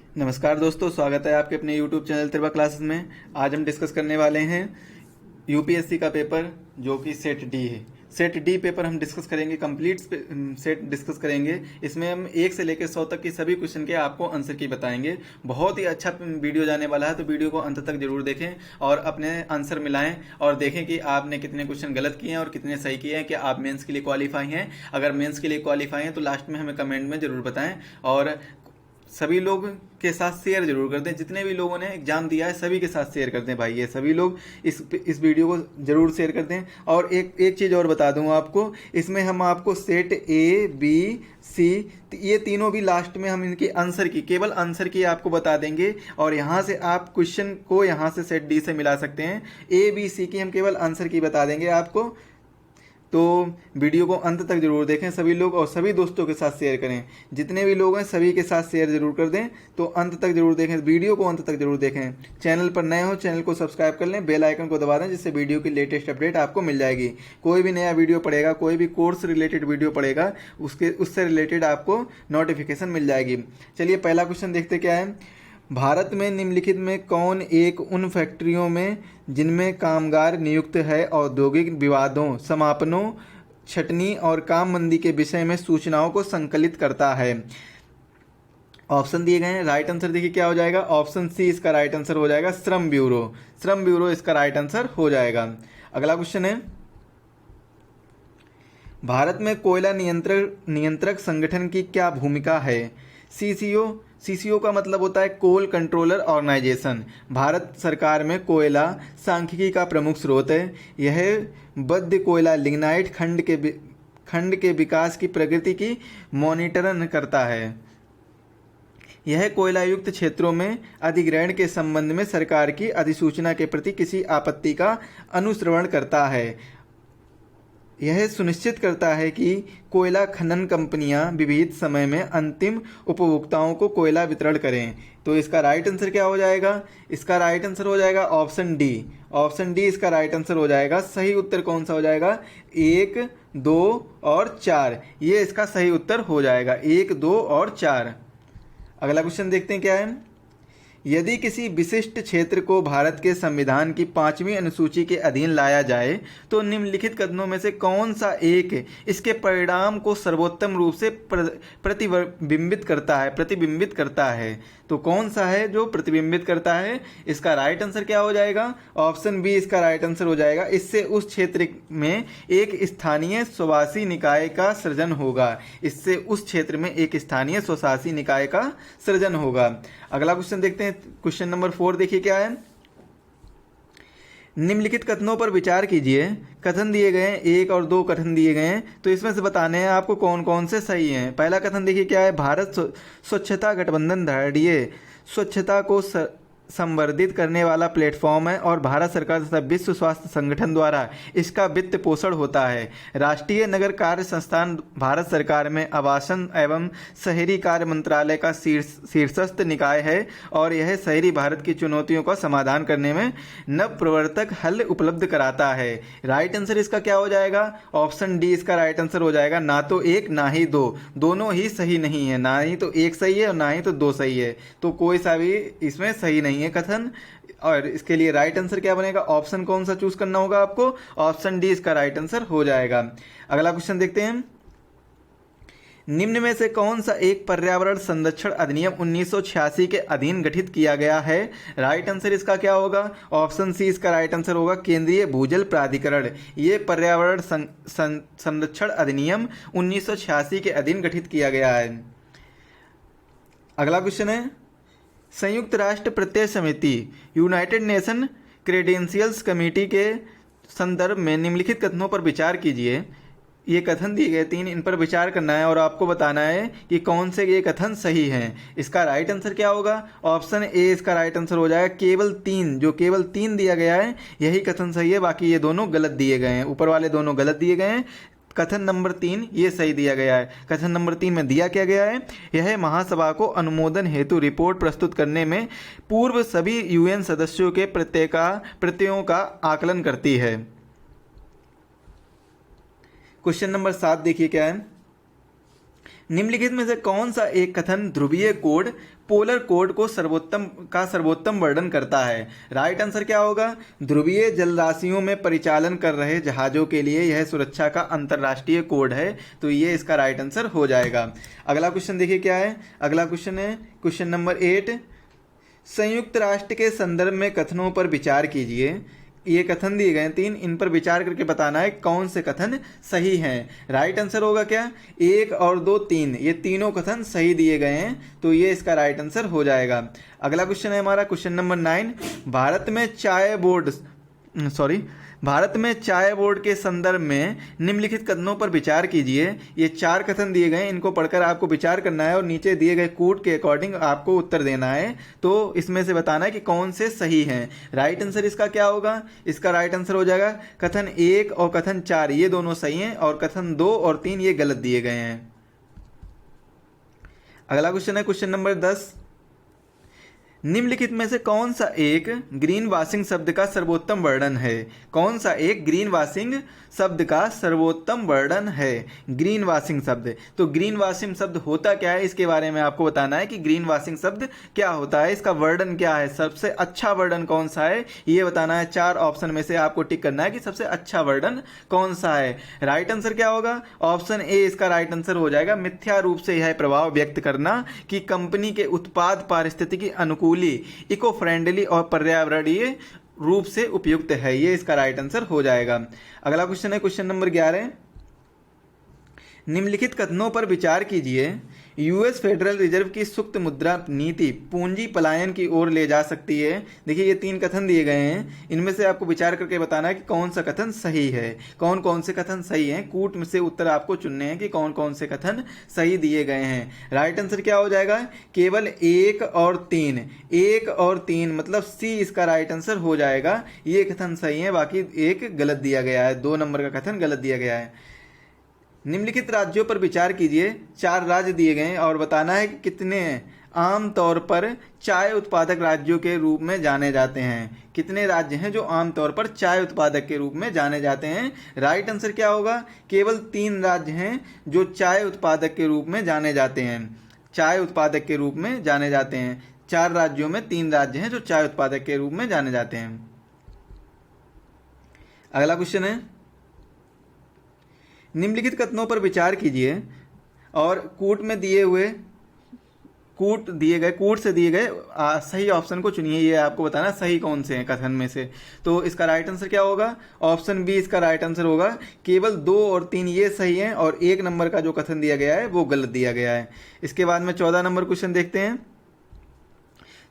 नमस्कार दोस्तों, स्वागत है आपके अपने YouTube चैनल त्रिभा क्लासेस में। आज हम डिस्कस करने वाले हैं यूपीएससी का पेपर जो कि सेट डी है। सेट डी पेपर हम डिस्कस करेंगे, कंप्लीट सेट डिस्कस करेंगे। इसमें हम 1 से लेकर 100 तक की सभी क्वेश्चन के आपको आंसर की बताएंगे। बहुत ही अच्छा वीडियो जाने वाला है, तो वीडियो को अंत तक जरूर देखें और अपने आंसर मिलाएं और देखें कि आपने कितने क्वेश्चन गलत किए हैं और कितने सही किए हैं। कि आप मेंस के लिए क्वालिफाई हैं? अगर मेंस के लिए क्वालिफाई हैं तो लास्ट में हमें कमेंट में जरूर बताएं और सभी लोग के साथ शेयर जरूर कर दें। जितने भी लोगों ने एग्जाम दिया है सभी के साथ शेयर कर दें भाई, ये सभी लोग इस वीडियो को जरूर शेयर कर दें। और एक चीज़ और बता दूं आपको, इसमें हम आपको सेट ए बी सी ये तीनों भी लास्ट में हम इनकी आंसर की, केवल आंसर की आपको बता देंगे और यहाँ से आप क्वेश्चन को यहाँ से सेट डी से मिला सकते हैं। ए बी सी की हम केवल आंसर की बता देंगे आपको। तो वीडियो को अंत तक जरूर देखें सभी लोग और सभी दोस्तों के साथ शेयर करें। जितने भी लोग हैं सभी के साथ शेयर जरूर कर दें। तो अंत तक जरूर देखें, वीडियो को अंत तक जरूर देखें। चैनल पर नए हो चैनल को सब्सक्राइब कर लें, बेल आइकन को दबा दें, जिससे वीडियो की लेटेस्ट अपडेट आपको मिल जाएगी। कोई भी नया वीडियो पड़ेगा, कोई भी कोर्स रिलेटेड वीडियो पड़ेगा, उससे रिलेटेड आपको नोटिफिकेशन मिल जाएगी। चलिए पहला क्वेश्चन देखते क्या है। भारत में निम्नलिखित में कौन एक उन फैक्ट्रियों में जिनमें कामगार नियुक्त है औद्योगिक विवादों, समापनों, छटनी और काम मंदी के विषय में सूचनाओं को संकलित करता है? ऑप्शन दिए गए हैं। राइट आंसर देखिए क्या हो जाएगा। ऑप्शन सी इसका राइट आंसर हो जाएगा, श्रम ब्यूरो। श्रम ब्यूरो इसका राइट आंसर हो जाएगा। अगला क्वेश्चन है, भारत में कोयला नियंत्रक संगठन की क्या भूमिका है? सीसीओ का मतलब होता है कोल कंट्रोलर ऑर्गेनाइजेशन। भारत सरकार में कोयला सांख्यिकी का प्रमुख स्रोत है। यह बद्ध कोयला लिग्नाइट खंड के विकास की प्रगति की मॉनिटरिंग करता है। यह कोयला युक्त क्षेत्रों में अधिग्रहण के संबंध में सरकार की अधिसूचना के प्रति किसी आपत्ति का अनुश्रवण करता है। यह सुनिश्चित करता है कि कोयला खनन कंपनियां विविध समय में अंतिम उपभोक्ताओं को कोयला वितरण करें। तो इसका राइट आंसर क्या हो जाएगा? इसका राइट आंसर हो जाएगा ऑप्शन डी। ऑप्शन डी इसका राइट आंसर हो जाएगा। सही उत्तर कौन सा हो जाएगा? 1, 2 और 4, ये इसका सही उत्तर हो जाएगा। 1, 2 और 4। अगला क्वेश्चन देखते हैं क्या है। यदि किसी विशिष्ट क्षेत्र को भारत के संविधान की 5वीं अनुसूची के अधीन लाया जाए तो निम्नलिखित कथनों में से कौन सा एक इसके परिणाम को सर्वोत्तम रूप से प्रतिबिंबित करता है? तो कौन सा है जो प्रतिबिंबित करता है? इसका राइट आंसर क्या हो जाएगा? ऑप्शन बी इसका राइट आंसर हो जाएगा। इससे उस क्षेत्र में एक स्थानीय स्वशासी निकाय का सृजन होगा। इससे उस क्षेत्र में एक स्थानीय स्वशासी निकाय का सृजन होगा। अगला क्वेश्चन देखते हैं। क्वेश्चन नंबर 4 देखिए क्या है। निम्नलिखित कथनों पर विचार कीजिए। कथन दिए गए हैं, 1 और 2 कथन दिए गए हैं, तो इसमें से बताने हैं आपको कौन कौन से सही हैं। पहला कथन देखिए क्या है। भारत स्वच्छता गठबंधन धैर्य स्वच्छता को संवर्धित करने वाला प्लेटफॉर्म है और भारत सरकार तथा विश्व स्वास्थ्य संगठन द्वारा इसका वित्त पोषण होता है। राष्ट्रीय नगर कार्य संस्थान भारत सरकार में आवासन एवं शहरी कार्य मंत्रालय का शीर्षस्थ निकाय है और यह शहरी भारत की चुनौतियों का समाधान करने में नवप्रवर्तक हल उपलब्ध कराता है। राइट आंसर इसका क्या हो जाएगा? ऑप्शन डी इसका राइट आंसर हो जाएगा। ना तो 1 ना ही 2, दोनों ही सही नहीं है। ना ही तो 1 सही है और ना ही तो 2 सही है, तो कोई सा भी इसमें सही नहीं है कथन। और इसके लिए राइट आंसर क्या बनेगा? ऑप्शन कौन सा चूज करना होगा आपको? ऑप्शन डी इसका राइट आंसर हो जाएगा। अगला क्वेश्चन देखते हैं। निम्न में से कौन सा एक पर्यावरण संरक्षण अधिनियम 1986 के अधीन गठित किया गया है? राइट आंसर इसका क्या होगा? ऑप्शन सी इसका राइट आंसर होगा, केंद्रीय भूजल प्राधिकरण। ये पर्यावरण संरक्षण अधिनियम 1986 के अधीन गठित किया गया है। अगला क्वेश्चन है, संयुक्त राष्ट्र प्रत्यय समिति यूनाइटेड नेशन क्रेडेंशियल्स कमेटी के संदर्भ में निम्नलिखित कथनों पर विचार कीजिए। ये कथन दिए गए 3, इन पर विचार करना है और आपको बताना है कि कौन से ये कथन सही हैं। इसका राइट आंसर क्या होगा? ऑप्शन ए इसका राइट आंसर हो जाएगा। केवल 3 दिया गया है यही कथन सही है, बाकी ये दोनों गलत दिए गए हैं। ऊपर वाले दोनों गलत दिए गए हैं, कथन नंबर 3 ये सही दिया गया है। कथन नंबर 3 में दिया क्या गया है? यह महासभा को अनुमोदन हेतु रिपोर्ट प्रस्तुत करने में पूर्व सभी यूएन सदस्यों के प्रत्ययों का आकलन करती है। क्वेश्चन नंबर 7 देखिए क्या है। निम्नलिखित में से कौन सा एक कथन ध्रुवीय कोड पोलर कोड को सर्वोत्तम वर्णन करता है? राइट आंसर क्या होगा? ध्रुवीय जलराशियों में परिचालन कर रहे जहाजों के लिए यह सुरक्षा का अंतर्राष्ट्रीय कोड है, तो ये इसका राइट आंसर हो जाएगा। अगला क्वेश्चन देखिए क्या है। अगला क्वेश्चन है क्वेश्चन नंबर 8। संयुक्त राष्ट्र के संदर्भ में कथनों पर विचार कीजिए। ये कथन दिए गए हैं 3, इन पर विचार करके बताना है कौन से कथन सही हैं। राइट आंसर होगा क्या? 1 और 2 3, ये तीनों कथन सही दिए गए हैं, तो ये इसका राइट आंसर हो जाएगा। अगला क्वेश्चन है हमारा क्वेश्चन नंबर 9। भारत में चाय बोर्ड के संदर्भ में निम्नलिखित कथनों पर विचार कीजिए। ये 4 कथन दिए गए, इनको पढ़कर आपको विचार करना है और नीचे दिए गए कोड के अकॉर्डिंग आपको उत्तर देना है। तो इसमें से बताना है कि कौन से सही हैं। राइट आंसर इसका क्या होगा? इसका राइट आंसर हो जाएगा कथन 1 और कथन 4, ये दोनों सही हैं, और कथन 2 और 3 ये गलत दिए गए हैं। अगला क्वेश्चन है क्वेश्चन नंबर 10। निम्नलिखित में से कौन सा एक ग्रीन वॉशिंग शब्द का सर्वोत्तम वर्णन है? कौन सा एक ग्रीन वॉशिंग शब्द का सर्वोत्तम वर्णन है? ग्रीन वॉशिंग शब्द, तो ग्रीन वॉशिंग शब्द होता क्या है, इसके बारे में आपको बताना है कि ग्रीन वॉशिंग शब्द क्या होता है, इसका वर्णन क्या है, सबसे अच्छा वर्णन कौन सा है, ये बताना है। 4 ऑप्शन में से आपको टिक करना है कि सबसे अच्छा वर्णन कौन सा है। राइट आंसर क्या होगा? ऑप्शन ए इसका राइट आंसर हो जाएगा। मिथ्या रूप से यह प्रभाव व्यक्त करना कि कंपनी के उत्पाद पारिस्थितिकी अनुकूल, इको फ्रेंडली और पर्यावरणीय रूप से उपयुक्त है, ये इसका राइट आंसर हो जाएगा। अगला क्वेश्चन है क्वेश्चन नंबर 11। निम्नलिखित कथनों पर विचार कीजिए। यूएस फेडरल रिजर्व की सुक्त मुद्रा नीति पूंजी पलायन की ओर ले जा सकती है। देखिए ये 3 कथन दिए गए हैं, इनमें से आपको विचार करके बताना है कि कौन सा कथन सही है। कौन कौन से कथन सही हैं, कूट में से उत्तर आपको चुनने हैं कि कौन कौन से कथन सही दिए गए हैं। राइट आंसर क्या हो जाएगा? केवल 1 और 3, 1 और 3 मतलब सी इसका राइट आंसर हो जाएगा। ये कथन सही है, बाकी 1 गलत दिया गया है, 2 नंबर का कथन गलत दिया गया है। निम्नलिखित राज्यों पर विचार कीजिए। 4 राज्य दिए गए हैं और बताना है कि कितने आम तौर पर चाय उत्पादक राज्यों के रूप में जाने जाते हैं। कितने राज्य हैं जो आम तौर पर चाय उत्पादक के रूप में जाने जाते हैं? राइट आंसर क्या होगा? केवल 3 राज्य हैं जो चाय उत्पादक के रूप में जाने जाते हैं। चाय उत्पादक के रूप में जाने जाते हैं। 4 राज्यों में 3 राज्य हैं जो चाय उत्पादक के रूप में जाने जाते हैं। अगला क्वेश्चन है, निम्नलिखित कथनों पर विचार कीजिए और कूट से दिए गए सही ऑप्शन को चुनिए। ये आपको बताना सही कौन से हैं कथन में से। तो इसका राइट आंसर क्या होगा? ऑप्शन बी इसका राइट आंसर होगा। केवल 2 और 3 ये सही हैं और 1 नंबर का जो कथन दिया गया है वो गलत दिया गया है। इसके बाद में 14 नंबर क्वेश्चन देखते हैं।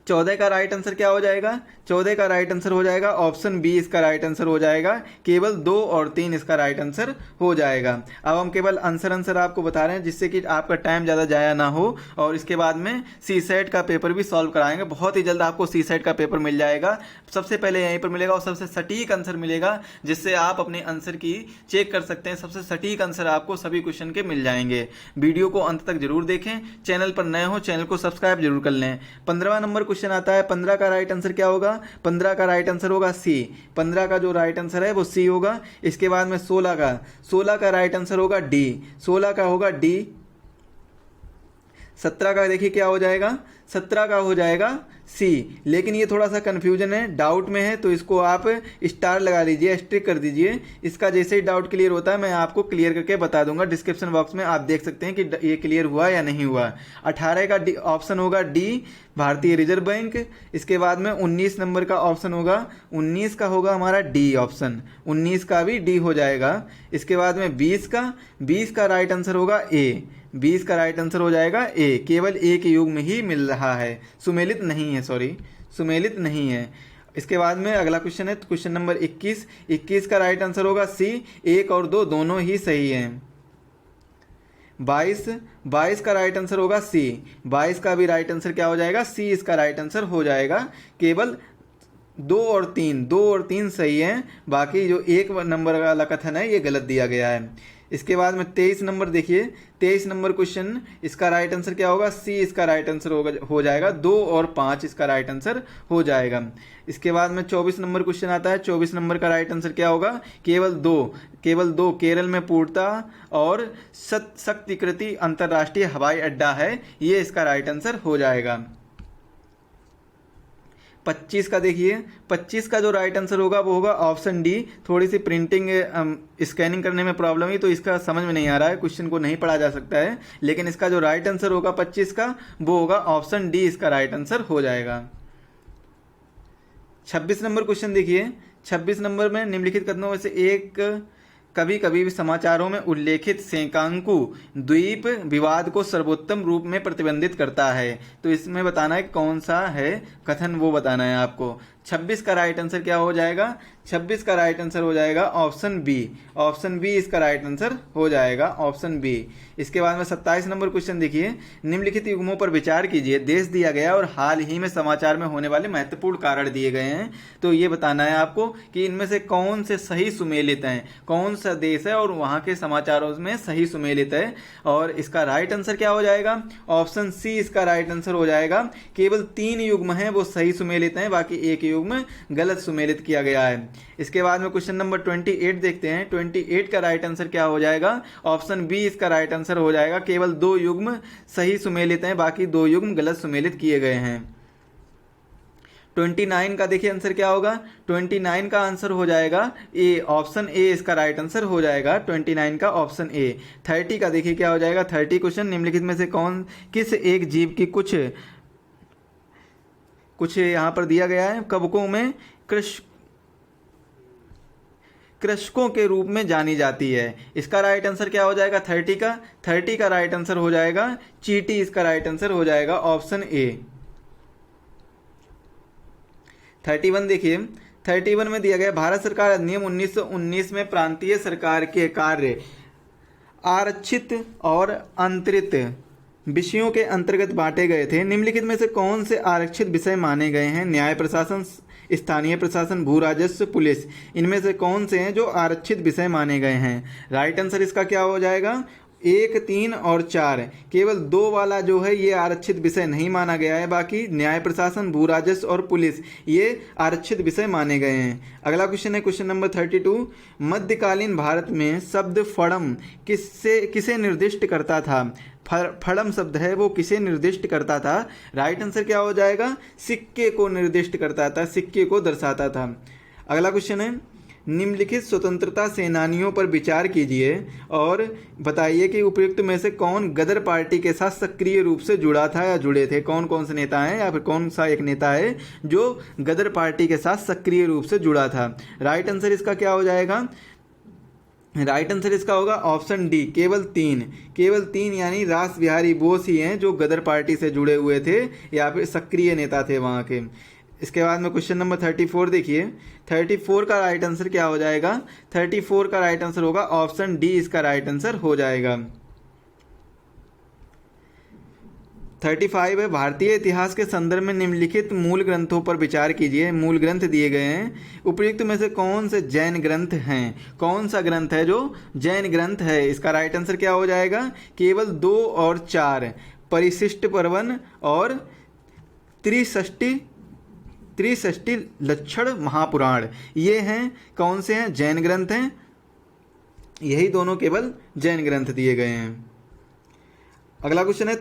14 का राइट आंसर क्या हो जाएगा? 14 का राइट आंसर हो जाएगा ऑप्शन बी इसका राइट आंसर हो जाएगा। केवल 2 और 3 इसका राइट आंसर हो जाएगा। अब हम केवल आंसर आपको बता रहे हैं जिससे कि आपका टाइम ज़्यादा जाया ना हो, और इसके बाद में सी सेट का पेपर भी सॉल्व कराएंगे। बहुत ही जल्द आपको सी सेट का पेपर मिल जाएगा। सबसे पहले यहीं पर मिलेगा और सबसे सटीक आंसर मिलेगा, जिससे आप अपने आंसर की चेक कर सकते हैं। सबसे सटीक आंसर आपको सभी क्वेश्चन के मिल जाएंगे। वीडियो को अंत तक जरूर देखें। चैनल पर नए हो चैनल को सब्सक्राइब जरूर कर लें। 15वां नंबर क्वेश्चन आता है। 15 का राइट आंसर क्या होगा? 15 का राइट आंसर होगा सी। 15 का जो राइट आंसर है वो सी होगा। इसके बाद में 16 का राइट आंसर होगा डी। 16 का होगा डी। 17 का देखिए क्या हो जाएगा? 17 का हो जाएगा सी। लेकिन ये थोड़ा सा कन्फ्यूजन है, डाउट में है, तो इसको आप स्टार लगा लीजिए, स्ट्रिक कर दीजिए। इसका जैसे ही डाउट क्लियर होता है मैं आपको क्लियर करके बता दूंगा। डिस्क्रिप्शन बॉक्स में आप देख सकते हैं कि ये क्लियर हुआ या नहीं हुआ। 18 का ऑप्शन होगा डी, भारतीय रिजर्व बैंक। इसके बाद में 19 नंबर का ऑप्शन होगा, 19 का होगा हमारा डी ऑप्शन। 19 का भी डी हो जाएगा। इसके बाद में 20 का राइट आंसर होगा ए। 20 का राइट आंसर हो जाएगा ए। केवल एक युग में ही मिल रहा है, सुमेलित नहीं है, सुमेलित नहीं है। इसके बाद में अगला क्वेश्चन है क्वेश्चन नंबर 21। 21 का राइट आंसर होगा सी। 1 और 2 दोनों ही सही हैं। 22 का राइट आंसर होगा सी। 22 का भी राइट आंसर क्या हो जाएगा? सी इसका राइट आंसर हो जाएगा। केवल 2 और 3 सही हैं, बाकी जो 1 नंबर वाला कथन है ये गलत दिया गया है। इसके बाद में 23 नंबर देखिए, 23 नंबर क्वेश्चन, इसका राइट आंसर क्या होगा? सी इसका राइट आंसर हो जाएगा। 2 और 5 इसका राइट आंसर हो जाएगा। इसके बाद में 24 नंबर क्वेश्चन आता है। 24 नंबर का राइट आंसर क्या होगा? केवल दो केरल में पूर्णता और शक्तिकृति अंतरराष्ट्रीय हवाई अड्डा है, ये इसका राइट आंसर हो जाएगा। 25 का देखिए, 25 का जो राइट आंसर होगा वो होगा ऑप्शन डी। थोड़ी सी प्रिंटिंग स्कैनिंग करने में प्रॉब्लम हुई तो इसका समझ में नहीं आ रहा है, क्वेश्चन को नहीं पढ़ा जा सकता है, लेकिन इसका जो राइट आंसर होगा 25 का वो होगा ऑप्शन डी, इसका राइट आंसर हो जाएगा। 26 नंबर क्वेश्चन देखिए, 26 नंबर में निम्नलिखित कथनों में से एक कभी कभी भी समाचारों में उल्लेखित सेकांकू द्वीप विवाद को सर्वोत्तम रूप में प्रतिबंधित करता है। तो इसमें बताना है कौन सा है कथन, वो बताना है आपको। 26 का राइट आंसर क्या हो जाएगा? 26 का राइट आंसर हो जाएगा ऑप्शन बी। ऑप्शन बी इसका राइट आंसर हो जाएगा, ऑप्शन बी। इसके बाद में 27 नंबर क्वेश्चन देखिए, निम्नलिखित युग्मों पर विचार कीजिए। देश दिया गया और हाल ही में समाचार में होने वाले महत्वपूर्ण कारण दिए गए हैं। तो ये बताना है आपको कि इनमें से कौन से सही सुमेलित हैं, कौन सा देश है और वहां के समाचारों में सही सुमेलित है। और इसका राइट आंसर क्या हो जाएगा? ऑप्शन सी इसका राइट आंसर हो जाएगा। केवल 3 युग्म हैं वो सही सुमेलित हैं, बाकी एक युग्म गलत सुमेलित किया गया है। इसके बाद में क्वेश्चन नंबर 28 देखते हैं। 28 का राइट आंसर क्या हो जाएगा? ऑप्शन बी इसका राइट आंसर हो जाएगा। केवल 2 युग्म सही सुमेलित हैं, बाकी 2 युग्म गलत सुमेलित किए गए हैं। 29 का देखिए आंसर क्या होगा? 29 का आंसर हो जाएगा ए, ऑप्शन ए इसका राइट आंसर हो जाएगा। 29 का ऑप्शन ए। 30 का देखिए क्या हो जाएगा? 30 क्वेश्चन, निम्नलिखित में से किस एक जीव की कुछ यहां पर दिया गया है, कवकों में कृषकों के रूप में जानी जाती है। इसका राइट आंसर क्या हो जाएगा? 30 का राइट आंसर हो जाएगा चींटी, इसका राइट आंसर हो जाएगा ऑप्शन ए। 31 देखिए, 31 में दिया गया भारत सरकार अधिनियम 1919 में प्रांतीय सरकार के कार्य आरक्षित और अंतरित विषयों के अंतर्गत बांटे गए थे। निम्नलिखित में से कौन से आरक्षित विषय माने गए हैं? न्याय प्रशासन, स्थानीय प्रशासन, भू राजस्व, पुलिस। इनमें से कौन से हैं जो आरक्षित विषय माने गए हैं? राइट आंसर इसका क्या हो जाएगा? 1, 3 और 4। केवल 2 वाला जो है ये आरक्षित विषय नहीं माना गया है, बाकी न्याय प्रशासन, भू राजस्व और पुलिस ये आरक्षित विषय माने गए हैं। अगला क्वेश्चन है क्वेश्चन नंबर 32। मध्यकालीन भारत में शब्द फड़म किसे निर्दिष्ट करता था? फड़म शब्द है वो किसे निर्दिष्ट करता था? राइट आंसर क्या हो जाएगा? सिक्के को निर्दिष्ट करता था, सिक्के को दर्शाता था। अगला क्वेश्चन है, निम्नलिखित स्वतंत्रता सेनानियों पर विचार कीजिए और बताइए कि उपयुक्त में से कौन गदर पार्टी के साथ सक्रिय रूप से जुड़ा था या जुड़े थे। कौन कौन से नेता हैं या फिर कौन सा एक नेता है जो गदर पार्टी के साथ सक्रिय रूप से जुड़ा था? राइट आंसर इसका क्या हो जाएगा? राइट आंसर इसका होगा ऑप्शन डी, केवल 3 यानी रास बिहारी बोस ही हैं जो गदर पार्टी से जुड़े हुए थे या फिर सक्रिय नेता थे वहाँ के। इसके बाद में क्वेश्चन नंबर 34 देखिए, 34 का राइट आंसर क्या हो जाएगा? 34 का राइट आंसर होगा ऑप्शन डी, इसका राइट आंसर हो जाएगा। 35 है, भारतीय इतिहास के संदर्भ में निम्नलिखित मूल ग्रंथों पर विचार कीजिए। मूल ग्रंथ दिए गए हैं, उपयुक्त में से कौन से जैन ग्रंथ हैं? कौन सा ग्रंथ है जो जैन ग्रंथ है? इसका राइट आंसर क्या हो जाएगा? केवल 2 और 4, परिशिष्ट पर्वन और त्रिषष्टि लक्षण महापुराण, ये हैं कौन से हैं? जैन ग्रंथ हैं। यही दोनों केवल जैन ग्रंथ दिए गए हैं। अगला क्वेश्चन है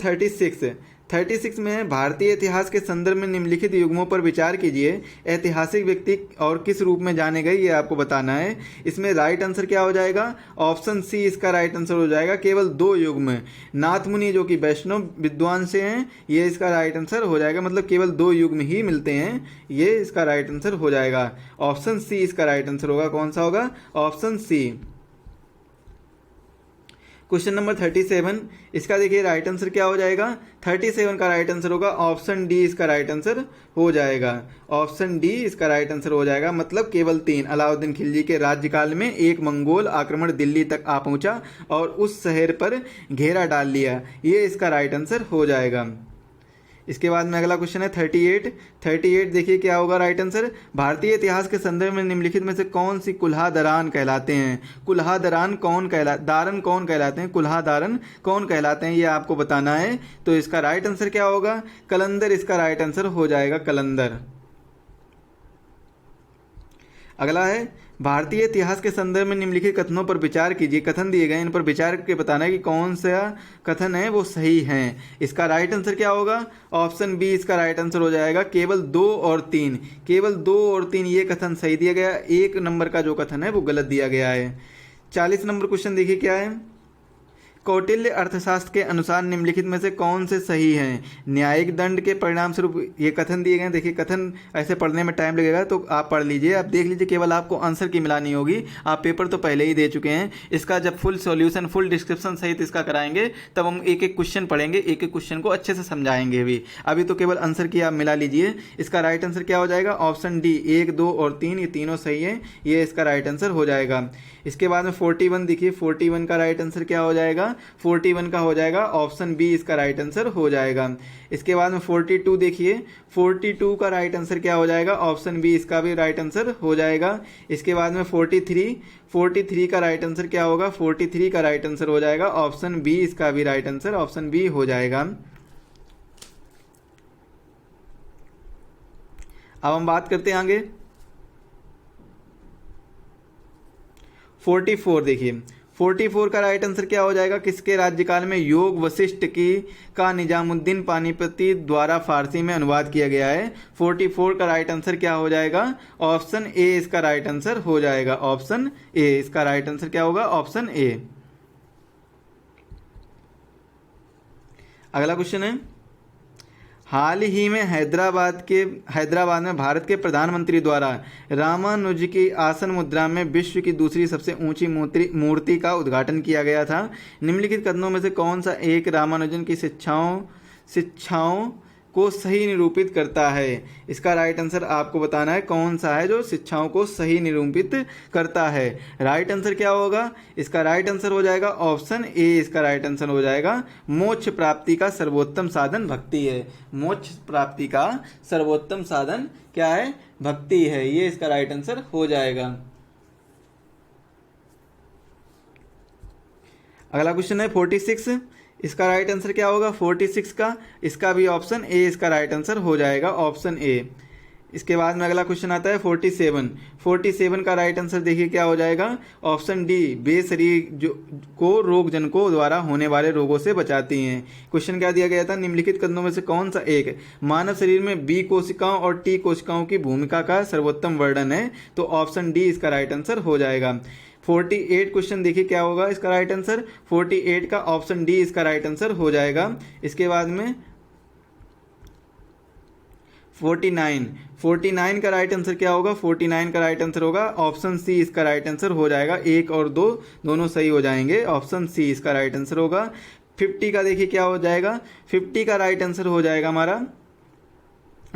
36 में भारतीय इतिहास के संदर्भ में निम्नलिखित युग्मों पर विचार कीजिए। ऐतिहासिक व्यक्ति और किस रूप में जाने गए ये आपको बताना है। इसमें राइट आंसर क्या हो जाएगा? ऑप्शन सी इसका राइट आंसर हो जाएगा। केवल 2 युग्म, नाथ मुनि जो कि वैष्णव विद्वान से हैं, ये इसका राइट आंसर हो जाएगा। मतलब केवल 2 युग्म ही मिलते हैं, ये इसका राइट आंसर हो जाएगा। ऑप्शन सी इसका राइट आंसर होगा। कौन सा होगा? Option C. क्वेश्चन नंबर 37, इसका देखिए राइट आंसर क्या हो जाएगा? 37 का राइट आंसर होगा ऑप्शन डी, इसका राइट आंसर हो जाएगा। ऑप्शन डी इसका राइट आंसर हो जाएगा। मतलब केवल 3। अलाउद्दीन खिलजी के राज्यकाल में एक मंगोल आक्रमण दिल्ली तक आ पहुंचा और उस शहर पर घेरा डाल लिया, ये इसका राइट आंसर हो जाएगा। इसके बाद में अगला क्वेश्चन है 38 देखिए क्या होगा राइट आंसर। भारतीय इतिहास के संदर्भ में निम्नलिखित में से कौन सी कुल्हा दरान कहलाते हैं? कुल्हा दारन कौन कहलाते हैं? कुल्हा दारन कौन कहलाते हैं, ये आपको बताना है। तो इसका राइट आंसर क्या होगा? कलंदर इसका राइट आंसर हो जाएगा, कलंदर। अगला है भारतीय इतिहास के संदर्भ में निम्नलिखित कथनों पर विचार कीजिए। कथन दिए गए, इन पर विचार करके बताना है कि कौन सा कथन है वो सही है। इसका राइट आंसर क्या होगा? ऑप्शन बी इसका राइट आंसर हो जाएगा, केवल 2 और 3 ये कथन सही दिया गया। 1 नंबर का जो कथन है वो गलत दिया गया है। 40 नंबर क्वेश्चन देखिए क्या है। कौटिल्य अर्थशास्त्र के अनुसार निम्नलिखित में से कौन से सही हैं? न्यायिक दंड के परिणाम स्वरूप ये कथन दिए गए। देखिए कथन ऐसे पढ़ने में टाइम लगेगा तो आप पढ़ लीजिए, आप देख लीजिए, केवल आपको आंसर की मिलानी होगी। आप पेपर तो पहले ही दे चुके हैं। इसका जब फुल सॉल्यूशन, फुल डिस्क्रिप्शन सहित इसका कराएंगे तब हम एक एक क्वेश्चन पढ़ेंगे, एक एक क्वेश्चन को अच्छे से समझाएंगे भी। अभी तो केवल आंसर की आप मिला लीजिए। इसका राइट आंसर क्या हो जाएगा? ऑप्शन डी 1, 2 और 3 ये तीनों सही है, ये इसका राइट आंसर हो जाएगा। इसके बाद में 41 देखिए, 41 का राइट आंसर क्या हो जाएगा? 41 का हो जाएगा ऑप्शन बी इसका राइट आंसर हो जाएगा। इसके बाद में 42 देखिए, 42 का राइट आंसर क्या हो जाएगा? ऑप्शन बी इसका भी राइट आंसर हो जाएगा। इसके बाद में 43 का राइट आंसर क्या होगा? 43 का राइट आंसर हो जाएगा ऑप्शन बी, इसका भी राइट आंसर ऑप्शन बी हो जाएगा। अब हम बात करते हैं आगे 44 देखिए, 44 का राइट आंसर क्या हो जाएगा? किसके राज्यकाल में योग वशिष्ठ की का निजामुद्दीन पानीपती द्वारा फारसी में अनुवाद किया गया है? 44 का राइट आंसर क्या हो जाएगा? ऑप्शन ए इसका राइट आंसर हो जाएगा, ऑप्शन ए इसका राइट आंसर क्या होगा? Option A. अगला क्वेश्चन है, हाल ही में हैदराबाद में भारत के प्रधानमंत्री द्वारा रामानुज की आसन मुद्रा में विश्व की दूसरी सबसे ऊंची मूर्ति का उद्घाटन किया गया था। निम्नलिखित कथनों में से कौन सा एक रामानुजन की शिक्षाओं को सही निरूपित करता है? इसका राइट आंसर आपको बताना है, कौन सा है जो शिक्षाओं को सही निरूपित करता है। राइट आंसर क्या होगा? इसका राइट आंसर हो जाएगा ऑप्शन ए, इसका राइट आंसर हो जाएगा मोक्ष प्राप्ति का सर्वोत्तम साधन भक्ति है। मोक्ष प्राप्ति का सर्वोत्तम साधन क्या है? भक्ति है, ये इसका राइट आंसर हो जाएगा। अगला क्वेश्चन है 46, इसका राइट आंसर क्या होगा? 46 का, इसका भी ऑप्शन ए इसका राइट आंसर हो जाएगा, ऑप्शन ए। इसके बाद में अगला क्वेश्चन आता है 47 का राइट आंसर देखिए क्या हो जाएगा? ऑप्शन डी बेशरीर को रोगजनकों द्वारा होने वाले रोगों से बचाती हैं। क्वेश्चन क्या दिया गया था? निम्नलिखित कथनों में से कौन सा एक मानव शरीर में बी कोशिकाओं और टी कोशिकाओं की भूमिका का सर्वोत्तम वर्णन है? तो ऑप्शन डी इसका राइट आंसर हो जाएगा। 48 क्वेश्चन देखिए क्या होगा इसका राइट आंसर? 48 का ऑप्शन डी इसका राइट आंसर हो जाएगा। इसके बाद में 49 का राइट आंसर क्या होगा? 49 का राइट आंसर होगा ऑप्शन सी, इसका राइट आंसर हो जाएगा। 1 और 2 दोनों सही हो जाएंगे, ऑप्शन सी इसका राइट आंसर होगा। 50 का देखिए क्या हो जाएगा? 50 का राइट आंसर हो जाएगा हमारा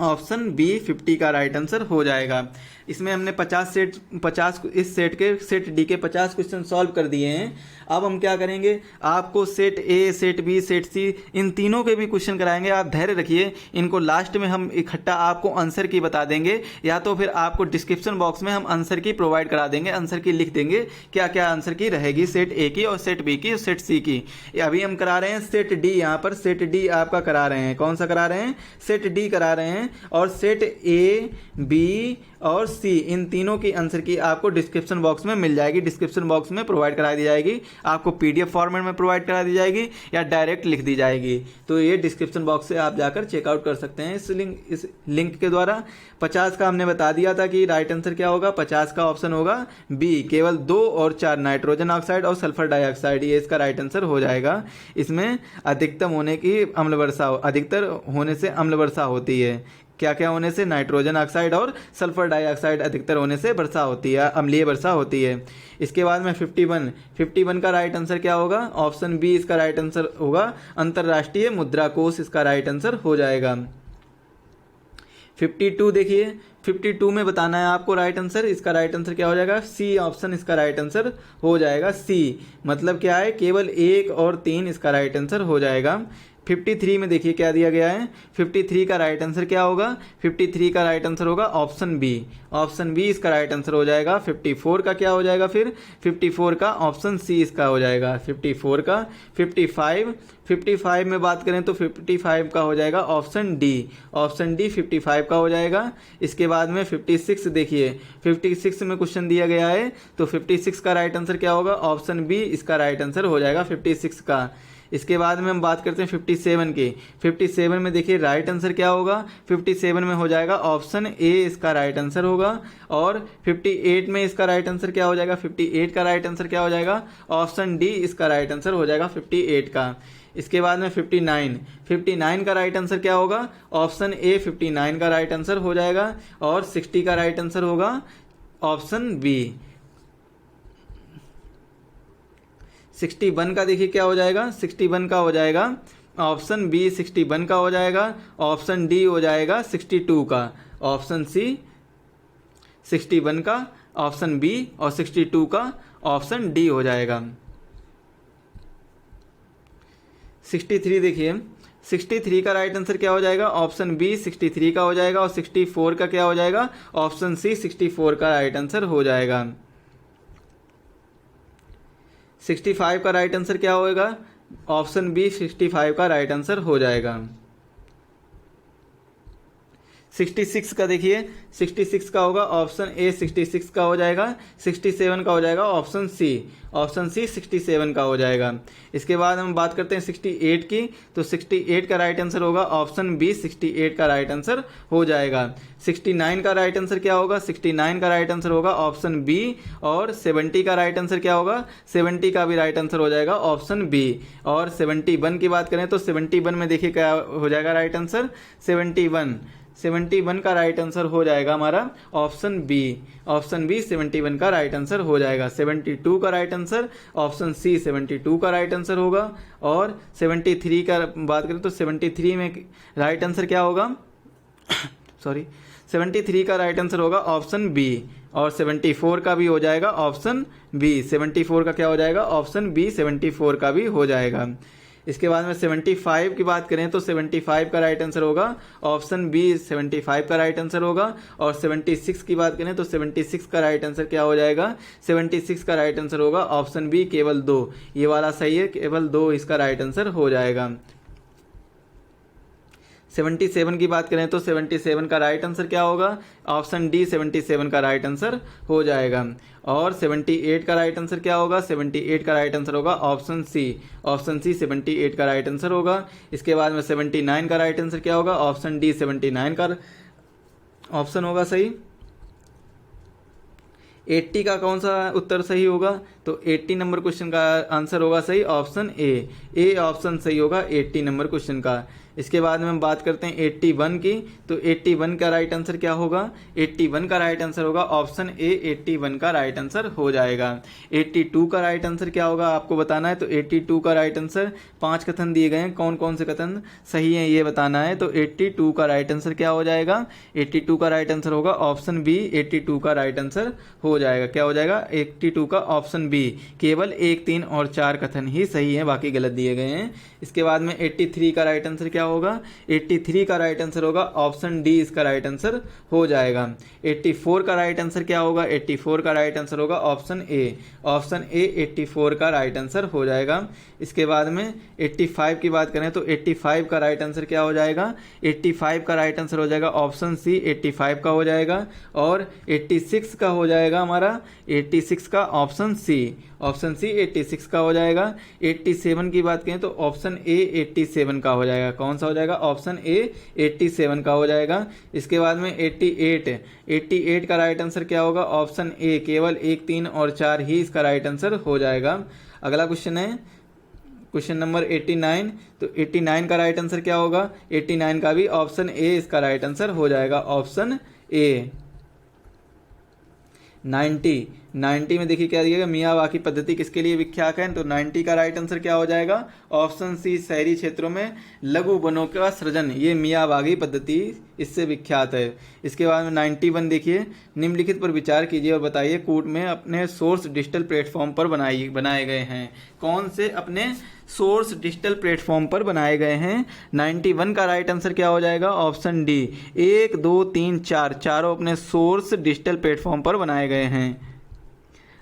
ऑप्शन बी, 50 का राइट आंसर हो जाएगा। इसमें हमने 50 इस सेट डी के 50 क्वेश्चन सॉल्व कर दिए हैं। अब हम क्या करेंगे, आपको set A, set B, set C इन तीनों के भी क्वेश्चन कराएंगे। आप धैर्य रखिए, इनको लास्ट में हम इकट्ठा आपको आंसर की बता देंगे, या तो फिर आपको डिस्क्रिप्शन बॉक्स में हम आंसर की प्रोवाइड करा देंगे, आंसर की लिख देंगे क्या क्या आंसर की रहेगी, सेट ए की और सेट बी की और सेट सी की। अभी हम करा रहे हैं सेट डी, यहाँ पर सेट डी आपका करा रहे हैं। कौन सा करा रहे हैं? सेट डी करा रहे हैं। और सेट ए, बी और सी इन तीनों की आंसर की आपको डिस्क्रिप्शन बॉक्स में मिल जाएगी, डिस्क्रिप्शन बॉक्स में प्रोवाइड करा दी जाएगी। आपको पीडीएफ फॉर्मेट में प्रोवाइड करा दी जाएगी या डायरेक्ट लिख दी जाएगी। तो ये डिस्क्रिप्शन बॉक्स से आप जाकर चेकआउट कर सकते हैं इस लिंक के द्वारा। 50 का हमने बता दिया था कि राइट आंसर क्या होगा? 50 का ऑप्शन होगा बी, केवल 2 और 4 नाइट्रोजन ऑक्साइड और सल्फर डाइऑक्साइड, ये इसका राइट आंसर हो जाएगा। इसमें अधिकतर होने से अम्ल वर्षा होती है। क्या क्या होने से? नाइट्रोजन ऑक्साइड और सल्फर डाइऑक्साइड अधिकतर होने से वर्षा होती है, अम्लीय वर्षा होती है। इसके बाद में 51 का राइट आंसर क्या होगा? ऑप्शन बी इसका राइट आंसर होगा, अंतर्राष्ट्रीय मुद्रा कोष इसका राइट आंसर हो जाएगा। 52 देखिए, 52 में बताना है आपको राइट आंसर। इसका राइट आंसर क्या हो जाएगा? सी ऑप्शन इसका राइट आंसर हो जाएगा। सी मतलब क्या है? केवल 1 और 3 इसका राइट आंसर हो जाएगा। 53 में देखिए क्या दिया गया है, 53 का राइट आंसर क्या होगा, 53 का राइट आंसर होगा ऑप्शन बी, ऑप्शन बी इसका राइट आंसर हो जाएगा। 54 का क्या हो जाएगा फिर, 54 का ऑप्शन सी इसका हो जाएगा। 54 का 55 में बात करें तो 55 का हो जाएगा ऑप्शन डी, ऑप्शन डी 55 का हो जाएगा। इसके बाद में 56 देखिए, 56 में क्वेश्चन दिया गया है तो 56 का राइट आंसर क्या होगा, ऑप्शन बी इसका राइट आंसर हो जाएगा 56 का। इसके बाद में हम बात करते हैं 57 की। 57 में देखिए राइट आंसर क्या होगा, 57 में हो जाएगा ऑप्शन ए इसका राइट आंसर होगा। और 58 में इसका राइट आंसर क्या हो जाएगा, 58 का राइट आंसर क्या हो जाएगा, ऑप्शन डी इसका राइट आंसर हो जाएगा 58 का। इसके बाद में 59 का राइट आंसर क्या होगा, ऑप्शन ए 59 का राइट आंसर हो जाएगा। और 60 का राइट आंसर होगा ऑप्शन बी। 61 का देखिए क्या हो जाएगा, 61 का हो जाएगा ऑप्शन बी 61 का हो जाएगा। ऑप्शन डी हो जाएगा 62 का, ऑप्शन सी 61 का ऑप्शन बी और 62 का ऑप्शन डी हो जाएगा। 63 देखिए, 63 का राइट आंसर क्या हो जाएगा, ऑप्शन बी 63 का हो जाएगा। और 64 का क्या हो जाएगा, ऑप्शन सी 64 का राइट आंसर हो जाएगा। 65 का राइट आंसर क्या होगा, ऑप्शन बी 65 का राइट आंसर हो जाएगा। 66 का देखिए, 66 का होगा ऑप्शन ए 66 का हो जाएगा। 67 का हो जाएगा ऑप्शन सी, ऑप्शन सी 67 का हो जाएगा। इसके बाद हम बात करते हैं 68 की, तो 68 का राइट आंसर होगा ऑप्शन बी 68 का राइट आंसर हो जाएगा। 69 का राइट आंसर क्या होगा, 69 का राइट आंसर होगा ऑप्शन बी। और 70 का राइट आंसर क्या होगा, 70 का भी राइट आंसर हो जाएगा ऑप्शन बी। और 71 की बात करें तो 71 में देखिए क्या हो जाएगा राइट आंसर, 71 का राइट आंसर हो जाएगा हमारा ऑप्शन बी, ऑप्शन बी 71 का राइट आंसर हो जाएगा। 72 का राइट आंसर ऑप्शन सी 72 का राइट आंसर होगा। और 73 का बात करें तो 73 में राइट आंसर क्या होगा सॉरी 73 का राइट आंसर होगा ऑप्शन बी। और 74 का भी हो जाएगा ऑप्शन बी, 74 का क्या हो जाएगा ऑप्शन बी 74 का भी हो जाएगा। इसके बाद में 75 की बात करें तो 75 का राइट आंसर होगा ऑप्शन बी 75 का राइट आंसर होगा। और 76 की बात करें तो 76 का राइट आंसर क्या हो जाएगा, 76 का राइट आंसर होगा ऑप्शन बी केवल 2, ये वाला सही है, केवल 2 इसका राइट आंसर हो जाएगा। 77 की बात करें तो 77 का राइट आंसर क्या होगा, ऑप्शन डी 77 का राइट आंसर हो जाएगा। और 78 का राइट आंसर क्या होगा, 78 का राइट आंसर होगा ऑप्शन सी, ऑप्शन सी 78 का राइट आंसर होगा। इसके बाद में 79 का राइट आंसर क्या होगा, ऑप्शन डी 79 का ऑप्शन होगा सही। 80 का कौन सा उत्तर सही होगा, तो 80 नंबर क्वेश्चन का आंसर होगा सही ऑप्शन ए ऑप्शन सही होगा 80 नंबर क्वेश्चन का। इसके बाद में हम बात करते हैं 81 की, तो 81 का राइट आंसर क्या होगा, 81 का राइट आंसर होगा ऑप्शन ए 81 का राइट आंसर हो जाएगा। 82 का राइट आंसर क्या होगा आपको बताना है, तो 82 का राइट आंसर 5 कथन दिए गए हैं, कौन कौन से कथन सही हैं ये बताना है। तो 82 का राइट आंसर क्या हो जाएगा, 82 का राइट आंसर होगा ऑप्शन बी, 82 का राइट आंसर हो जाएगा। क्या हो जाएगा 82 का ऑप्शन बी, केवल 1, 3 और 4 कथन ही सही है, बाकी गलत दिए गए हैं। इसके बाद में 83 का राइट आंसर क्या होगा, 83 का राइट आंसर होगा ऑप्शन डी इसका राइट आंसर हो जाएगा। 84 का राइट आंसर क्या होगा, 84 का राइट आंसर होगा ऑप्शन ए, ऑप्शन ए 84 का राइट आंसर हो जाएगा। इसके बाद में 85 की बात करें तो 85 का राइट आंसर क्या हो जाएगा, 85 का राइट आंसर हो जाएगा ऑप्शन सी 85 का हो जाएगा। और 86 का हो जाएगा हमारा 86 का ऑप्शन सी, ऑप्शन सी 86 का हो जाएगा। 87 की बात करें तो ऑप्शन ए 87 का हो जाएगा, कौन सा हो जाएगा, ऑप्शन ए 87 का हो जाएगा। इसके बाद में 88 का राइट आंसर क्या होगा, ऑप्शन ए, केवल 1, 3 और 4 ही इसका राइट आंसर हो जाएगा। अगला क्वेश्चन है क्वेश्चन नंबर 89, तो 89 का राइट आंसर क्या होगा, 89 का भी ऑप्शन ए इसका राइट आंसर हो जाएगा, ऑप्शन ए। 90 में देखिए क्या दिएगा, मियावाकी पद्धति किसके लिए विख्यात है, तो 90 का राइट आंसर क्या हो जाएगा, ऑप्शन सी, शहरी क्षेत्रों में लघु वनों का सृजन, ये मियावाकी पद्धति इससे विख्यात है। इसके बाद में 91 देखिए, निम्नलिखित पर विचार कीजिए और बताइए कूट में अपने सोर्स डिजिटल प्लेटफॉर्म पर बनाए गए हैं। कौन से अपने सोर्स डिजिटल प्लेटफॉर्म पर बनाए गए हैं। 91 का राइट आंसर क्या हो जाएगा, ऑप्शन डी, 1 2 3 4 चारों अपने सोर्स डिजिटल प्लेटफॉर्म पर बनाए गए हैं।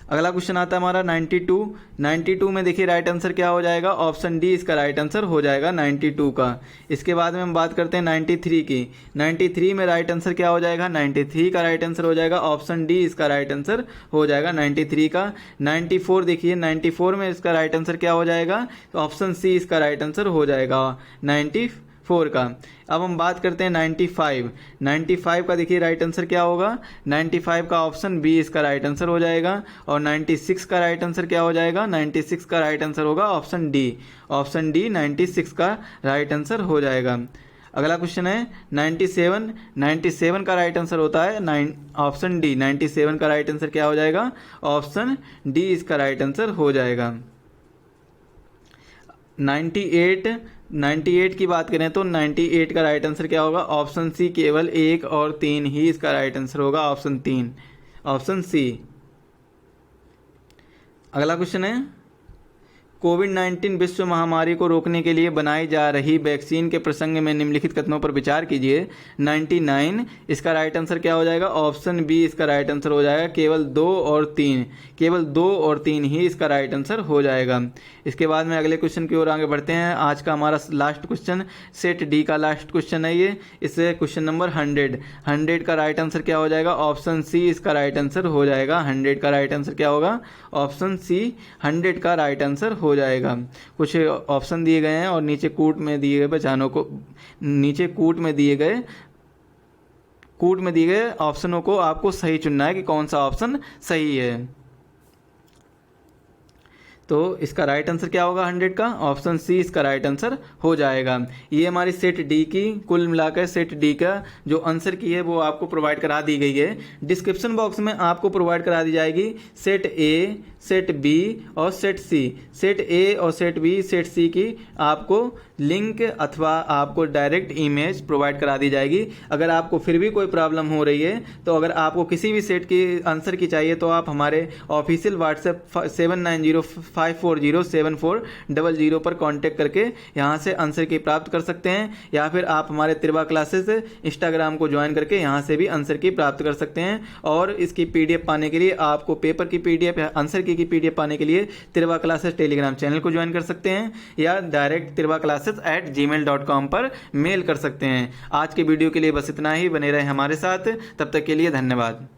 अगला क्वेश्चन आता है हमारा 92 में देखिए राइट आंसर क्या हो जाएगा, ऑप्शन डी इसका राइट आंसर हो जाएगा 92 का। इसके बाद में हम बात करते हैं 93 की। 93 में राइट आंसर क्या हो जाएगा, 93 का राइट आंसर हो जाएगा ऑप्शन डी इसका राइट आंसर हो जाएगा 93 का। 94 देखिए, 94 में इसका राइट आंसर क्या हो जाएगा, तो ऑप्शन सी इसका राइट आंसर हो जाएगा 94 का। अब हम बात करते हैं 95 का देखिए राइट आंसर क्या होगा, 95 का ऑप्शन बी इसका राइट आंसर हो जाएगा। और 96 का राइट आंसर क्या हो जाएगा, 96 का राइट आंसर होगा ऑप्शन डी 96 का राइट आंसर हो जाएगा। अगला क्वेश्चन है 97 का राइट आंसर होता है ऑप्शन डी, 97 का राइट आंसर क्या हो जाएगा, ऑप्शन डी इसका राइट आंसर हो जाएगा। 98 की बात करें तो 98 का राइट आंसर क्या होगा, ऑप्शन सी, केवल 1 और 3 ही इसका राइट आंसर होगा, ऑप्शन सी। अगला क्वेश्चन है कोविड-19 विश्व महामारी को रोकने के लिए बनाई जा रही वैक्सीन के प्रसंग में निम्नलिखित कथनों पर विचार कीजिए। 99 इसका राइट आंसर क्या हो जाएगा, ऑप्शन बी इसका राइट आंसर हो जाएगा, केवल 2 और 3 ही इसका राइट आंसर हो जाएगा। इसके बाद में अगले क्वेश्चन की ओर आगे बढ़ते हैं। आज का हमारा लास्ट क्वेश्चन, सेट डी का लास्ट क्वेश्चन है ये। इससे क्वेश्चन नंबर 100 का राइट आंसर क्या हो जाएगा, ऑप्शन सी इसका राइट आंसर हो जाएगा। 100 का राइट आंसर क्या होगा, ऑप्शन सी 100 का राइट आंसर हो जाएगा। कुछ ऑप्शन दिए गए हैं और नीचे कूट में दिए गए ऑप्शनों को आपको सही चुनना है कि कौन सा ऑप्शन सही है। तो इसका राइट आंसर क्या होगा 100 का, ऑप्शन सी इसका राइट आंसर हो जाएगा। ये हमारी सेट डी की कुल मिलाकर सेट डी का जो आंसर की है वो आपको प्रोवाइड करा दी गई है। डिस्क्रिप्शन बॉक्स में आपको प्रोवाइड करा दी जाएगी सेट ए, सेट बी और सेट सी। सेट ए और सेट बी, सेट सी की आपको लिंक अथवा आपको डायरेक्ट इमेज प्रोवाइड करा दी जाएगी। अगर आपको फिर भी कोई प्रॉब्लम हो रही है तो अगर आपको किसी भी सेट की आंसर की चाहिए तो आप हमारे ऑफिशियल व्हाट्सएप 7905407400 पर कांटेक्ट करके यहाँ से आंसर की प्राप्त कर सकते हैं, या फिर आप हमारे तिरवा क्लासेस इंस्टाग्राम को ज्वाइन करके यहाँ से भी आंसर की प्राप्त कर सकते हैं। और इसकी पीडीएफ पाने के लिए आपको पेपर की पीडीएफ या आंसर की पीडीएफ पाने के लिए तिरवा क्लासेस टेलीग्राम चैनल को ज्वाइन कर सकते हैं, या डायरेक्ट tirwaclasses@gmail.com पर मेल कर सकते हैं। आज के वीडियो के लिए बस इतना ही, बने रहे हमारे साथ, तब तक के लिए धन्यवाद।